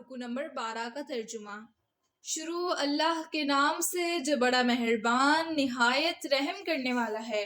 رکو نمبر 12 کا ترجمہ۔ شروع اللہ کے نام سے جو بڑا مہربان نہایت رحم کرنے والا ہے۔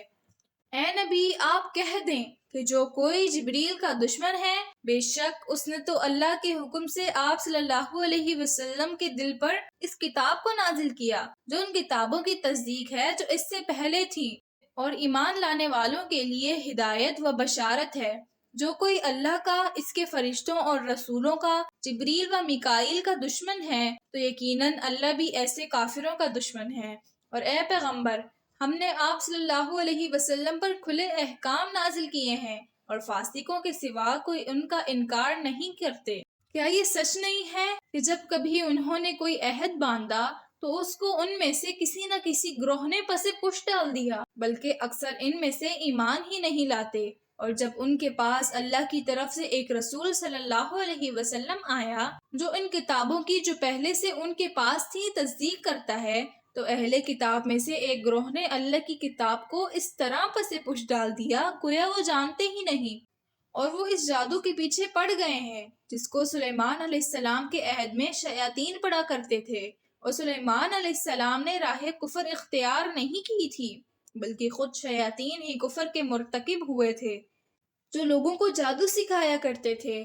اے نبی آپ کہہ دیں کہ جو کوئی جبریل کا دشمن ہے بے شک اس نے تو اللہ کے حکم سے آپ صلی اللہ علیہ وسلم کے دل پر اس کتاب کو نازل کیا جو ان کتابوں کی تصدیق ہے جو اس سے پہلے تھی اور ایمان لانے والوں کے لیے ہدایت و بشارت ہے۔ جو کوئی اللہ کا، اس کے فرشتوں اور رسولوں کا، جبریل و میکائیل کا دشمن ہے تو یقیناً اللہ بھی ایسے کافروں کا دشمن ہے۔ اور اے پیغمبر ہم نے آپ صلی اللہ علیہ وسلم پر کھلے احکام نازل کیے ہیں اور فاسقوں کے سوا کوئی ان کا انکار نہیں کرتے۔ کیا یہ سچ نہیں ہے کہ جب کبھی انہوں نے کوئی عہد باندھا تو اس کو ان میں سے کسی نہ کسی گروہ نے پس پش ڈال دیا، بلکہ اکثر ان میں سے ایمان ہی نہیں لاتے۔ اور جب ان کے پاس اللہ کی طرف سے ایک رسول صلی اللہ علیہ وسلم آیا جو ان کتابوں کی جو پہلے سے ان کے پاس تھی تصدیق کرتا ہے تو اہل کتاب میں سے ایک گروہ نے اللہ کی کتاب کو اس طرح پس پش ڈال دیا گویا وہ جانتے ہی نہیں، اور وہ اس جادو کے پیچھے پڑ گئے ہیں جس کو سلیمان علیہ السلام کے عہد میں شیاطین پڑھا کرتے تھے، اور سلیمان علیہ السلام نے راہ کفر اختیار نہیں کی تھی بلکہ خود شیاطین ہی کفر کے مرتکب ہوئے تھے جو لوگوں کو جادو سکھایا کرتے تھے۔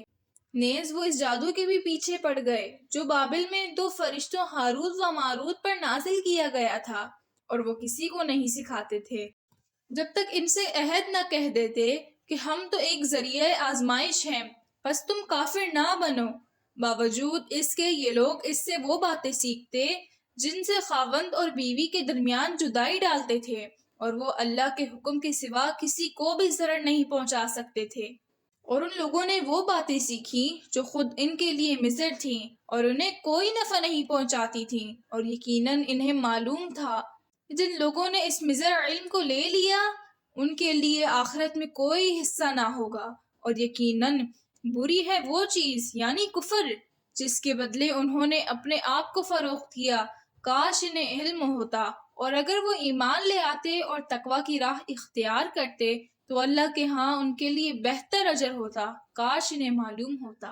نیز وہ اس جادو کے بھی پیچھے پڑ گئے جو بابل میں 2 فرشتوں ہاروت و ماروت پر نازل کیا گیا تھا، اور وہ کسی کو نہیں سکھاتے تھے جب تک ان سے عہد نہ کہہ دیتے کہ ہم تو ایک ذریعہ آزمائش ہیں پس تم کافر نہ بنو۔ باوجود اس کے یہ لوگ اس سے وہ باتیں سیکھتے جن سے خاوند اور بیوی کے درمیان جدائی ڈالتے تھے، اور وہ اللہ کے حکم کے سوا کسی کو بھی ضرر نہیں پہنچا سکتے تھے۔ اور ان لوگوں نے وہ باتیں سیکھی جو خود ان کے لیے مضر تھیں اور انہیں کوئی نفع نہیں پہنچاتی تھیں، اور یقیناً انہیں معلوم تھا کہ جن لوگوں نے اس مضر علم کو لے لیا ان کے لیے آخرت میں کوئی حصہ نہ ہوگا، اور یقیناً بری ہے وہ چیز یعنی کفر جس کے بدلے انہوں نے اپنے آپ کو فروخت کیا۔ کاش انہیں علم ہوتا، اور اگر وہ ایمان لے آتے اور تقوی کی راہ اختیار کرتے تو اللہ کے ہاں ان کے لیے بہتر اجر ہوتا، کاش انہیں معلوم ہوتا۔